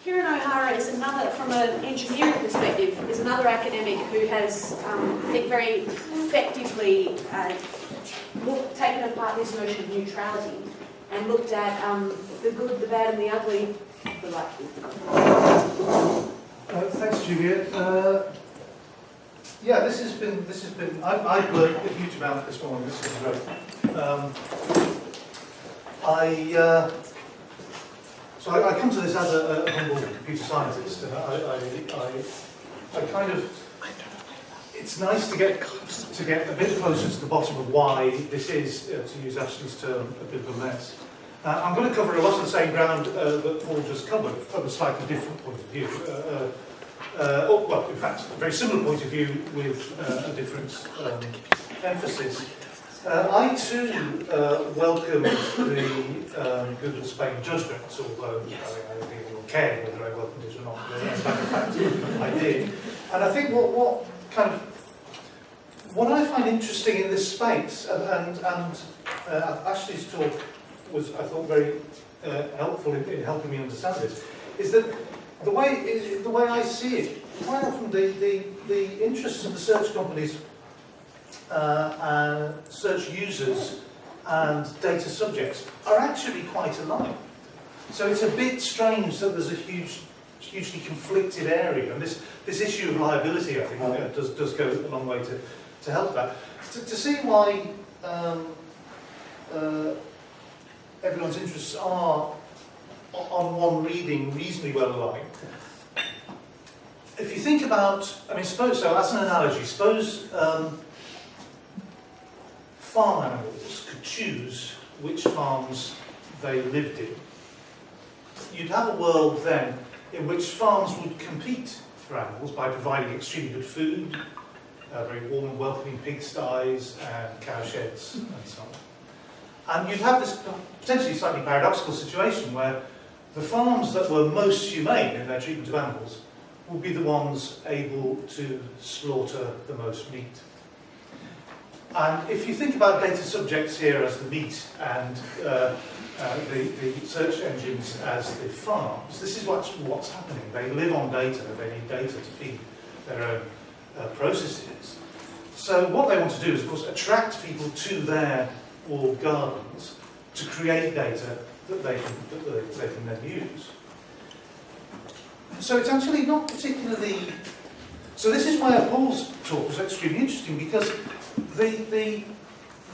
Kieron O'Hara is another, from an engineering perspective, is another academic who has, I think, very effectively taken apart this notion of neutrality and looked at the good, the bad, and the ugly. Thanks, Julia. Yeah, this has been. I've learned a huge amount this morning. This is great. So I come to this as a humble computer scientist, and I kind of. It's nice to get a bit closer to the bottom of why this is, to use Ashley's term, a bit of a mess. I'm going to cover a lot of the same ground that Paul just covered from a slightly different point of view. Well, in fact, a very similar point of view with a different emphasis. I too welcome the Google Spain judgment, although I don't think you'll care whether I welcomed it or not. But as a matter of fact, I did. And I think what I find interesting in this space, and Ashley's talk was, I thought, very helpful in helping me understand this, is that the way I see it, quite often the interests of the search companies, search users, and data subjects are actually quite aligned. So it's a bit strange that there's a hugely conflicted area, and this issue of liability, I think, does go a long way to help that. To see why everyone's interests are, on one reading, reasonably well aligned. If you think about, suppose, so as an analogy, suppose farm animals could choose which farms they lived in. You'd have a world then in which farms would compete for animals by providing extremely good food, very warm and welcoming pigsties and cow sheds and so on. And you'd have this potentially slightly paradoxical situation where the farms that were most humane in their treatment of animals would be the ones able to slaughter the most meat. And if you think about data subjects here as the meat and the search engines as the farms, this is what's happening. They live on data, they need data to feed their own processes. So what they want to do is, of course, attract people to their walled gardens to create data that they can then use. So it's actually not particularly... So this is why Paul's talk was extremely interesting, because the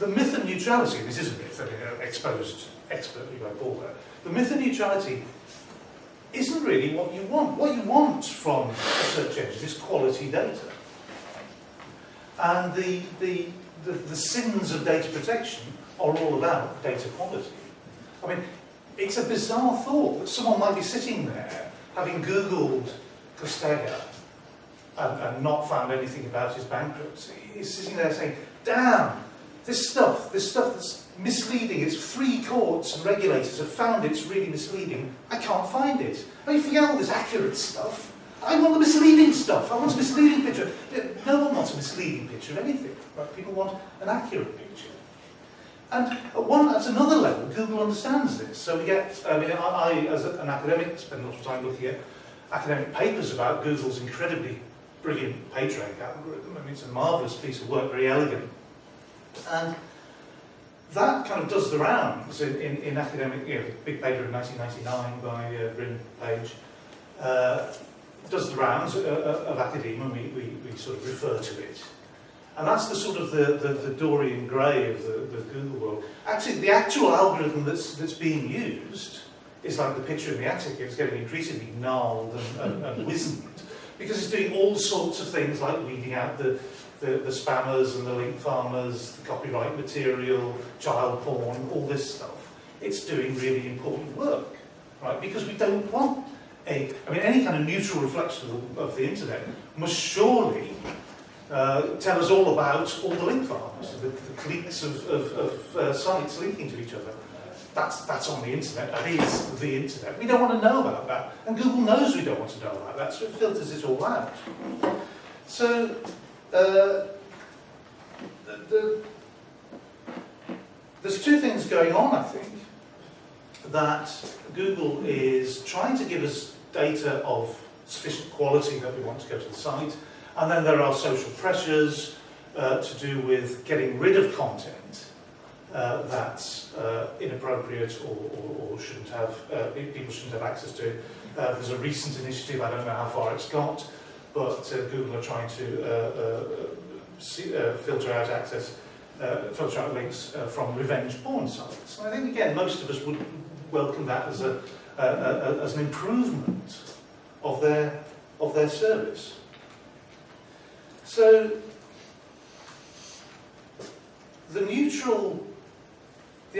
myth of neutrality, this is a myth, exposed expertly by Paul there, the myth of neutrality isn't really what you want. What you want from a search engine is quality data. And the sins of data protection are all about data quality. It's a bizarre thought that someone might be sitting there, having Googled Costega and not found anything about his bankruptcy. He's sitting there saying, damn, this stuff that's misleading, it's 3 courts and regulators have found it's really misleading, I can't find it. Forget all this accurate stuff. I want the misleading stuff. I want a misleading picture. No one wants a misleading picture of anything. Right? People want an accurate picture. And at another level, Google understands this. So we get, I as an academic, spend a lot of time looking at academic papers about Google's incredibly brilliant PageRank algorithm. It's a marvellous piece of work, very elegant. And that kind of does the rounds in academic, big paper in 1999 by Bryn Page, does the rounds of academia, and we sort of refer to it. And that's the sort of the Dorian Gray of the Google world. Actually, the actual algorithm that's being used is like the picture in the attic. It's getting increasingly gnarled and wizened, because it's doing all sorts of things like weeding out the spammers and the link farmers, the copyright material, child porn, all this stuff. It's doing really important work, right? Because we don't want any kind of neutral reflection of the internet must surely tell us all about all the link farms, the cliques of sites linking to each other. That's on the internet. That is the internet. We don't want to know about that, and Google knows we don't want to know about that, so it filters it all out. So there's 2 things going on, I think, that Google is trying to give us data of sufficient quality that we want to go to the site. And then there are social pressures to do with getting rid of content that's inappropriate or shouldn't have, people shouldn't have access to. There's a recent initiative, I don't know how far it's got, but Google are trying to filter out links from revenge porn sites. And I think, again, most of us would welcome that as an improvement of their service. So the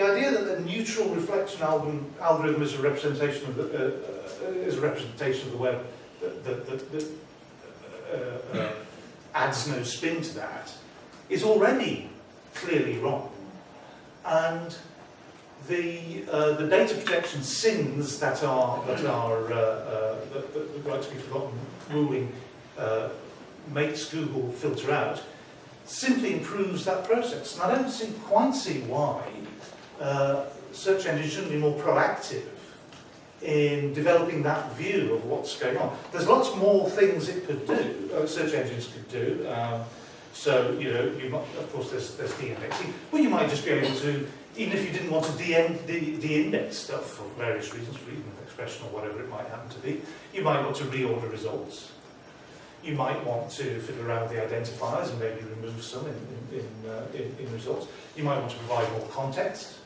idea that the neutral reflection algorithm is a representation of the web that adds no spin to that is already clearly wrong, and the data protection sins that are the right to be forgotten ruling makes Google filter out simply improves that process. And I don't quite see why search engines shouldn't be more proactive in developing that view of what's going on. There's lots more things it could do, search engines could do. So, you know, of course there's de-indexing, but you might just be able to, even if you didn't want to de-index stuff for various reasons, freedom of expression or whatever it might happen to be, you might want to reorder results. You might want to fiddle around with the identifiers and maybe remove some in results. You might want to provide more context.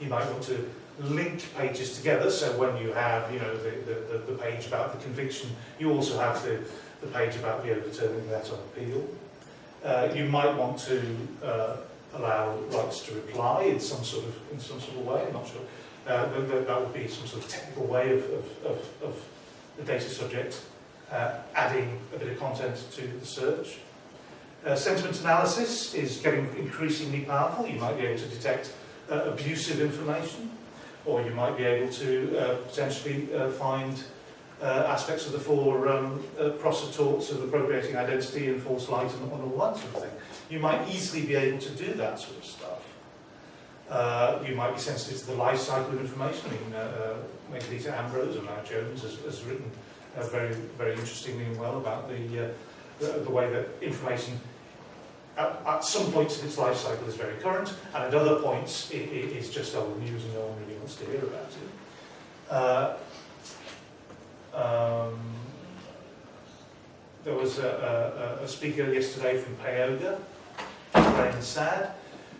You might want to link pages together, so when you have, you know, the page about the conviction, you also have the page about the overturning that on appeal. You might want to allow rights to reply in some sort of way. I'm not sure. That would be some sort of technical way of the data subject adding a bit of content to the search. Sentiment analysis is getting increasingly powerful. You might be able to detect abusive information, or you might be able to potentially find aspects of the four prosetorts of appropriating identity and false light and all that sort of thing. You might easily be able to do that sort of stuff. You might be sensitive to the life cycle of information. I mean, Megalitha Ambrose and Matt Jones has written very, very interestingly and well about the way that information at some points in its life cycle is very current, and at other points it is just old news and no one really wants to hear about it. There was a speaker yesterday from Payoga, Graham Sad,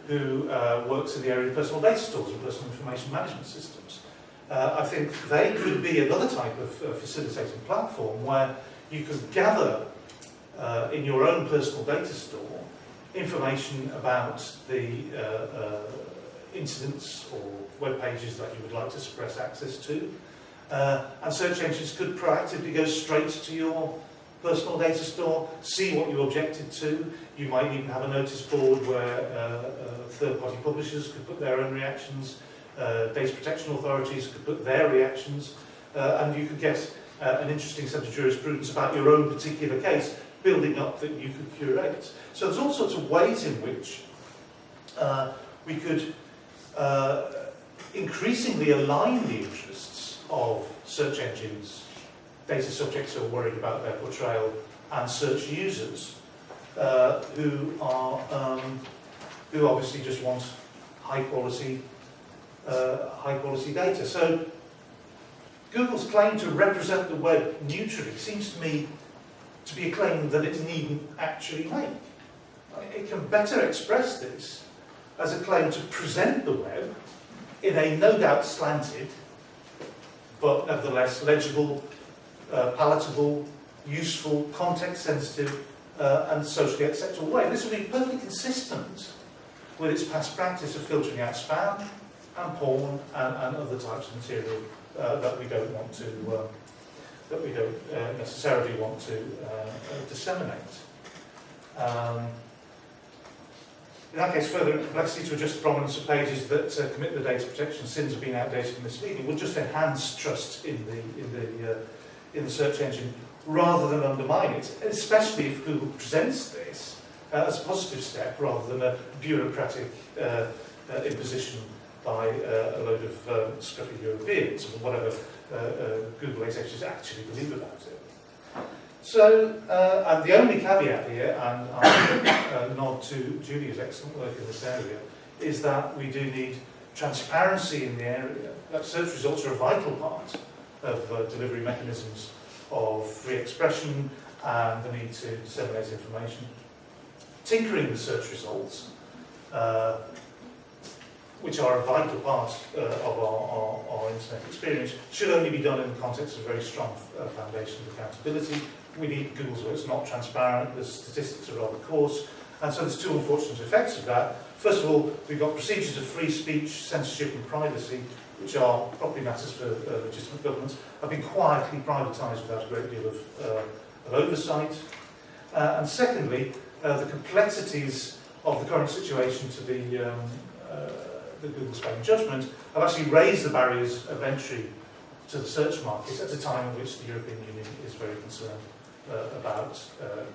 who works in the area of personal data stores and personal information management systems. I think they could be another type of facilitating platform where you could gather in your own personal data store information about the incidents or web pages that you would like to suppress access to. And search engines could proactively go straight to your personal data store, see what you objected to. You might even have a notice board where third-party publishers could put their own reactions, data protection authorities could put their reactions, and you could get an interesting set of jurisprudence about your own particular case, building up that you could curate. So there's all sorts of ways in which we could increasingly align the interests of search engines, data subjects who are worried about their portrayal, and search users who obviously just want high quality data. So Google's claim to represent the web neutrally seems to me to be a claim that it needn't actually make. It can better express this as a claim to present the web in a no doubt slanted, but nevertheless legible, palatable, useful, context-sensitive, and socially acceptable way. This would be perfectly consistent with its past practice of filtering out spam and porn and other types of material that we don't want to, that we don't necessarily want to disseminate. In that case, further complexity to adjust the prominence of pages that commit the data protection sins of being outdated and misleading would just enhance trust in the search engine rather than undermine it, especially if Google presents this as a positive step rather than a bureaucratic imposition by a load of scruffy Europeans, and whatever Google executives actually believe about it. So, and the only caveat here, and I nod to Julia's excellent work in this area, is that we do need transparency in the area. That search results are a vital part of delivery mechanisms of free expression and the need to disseminate information. Tinkering the search results, which are a vital part of our internet experience, should only be done in the context of a very strong foundation of accountability. We need Google's work. It's not transparent, the statistics are rather coarse, and so there's two unfortunate effects of that. First of all, we've got procedures of free speech, censorship and privacy, which are property matters for legitimate governments, have been quietly privatised without a great deal of oversight. And secondly, the complexities of the current situation to the Google Spain judgment have actually raised the barriers of entry to the search market at a time in which the European Union is very concerned about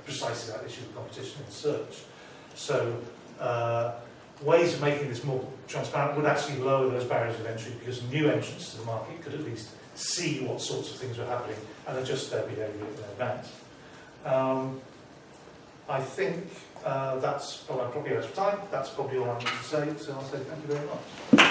precisely that issue of competition in search. So ways of making this more transparent would actually lower those barriers of entry, because new entrants to the market could at least see what sorts of things were happening and adjust their behaviour in advance. I think that's, well, I'm probably out of time. That's probably all I need to say, so I'll say thank you very much.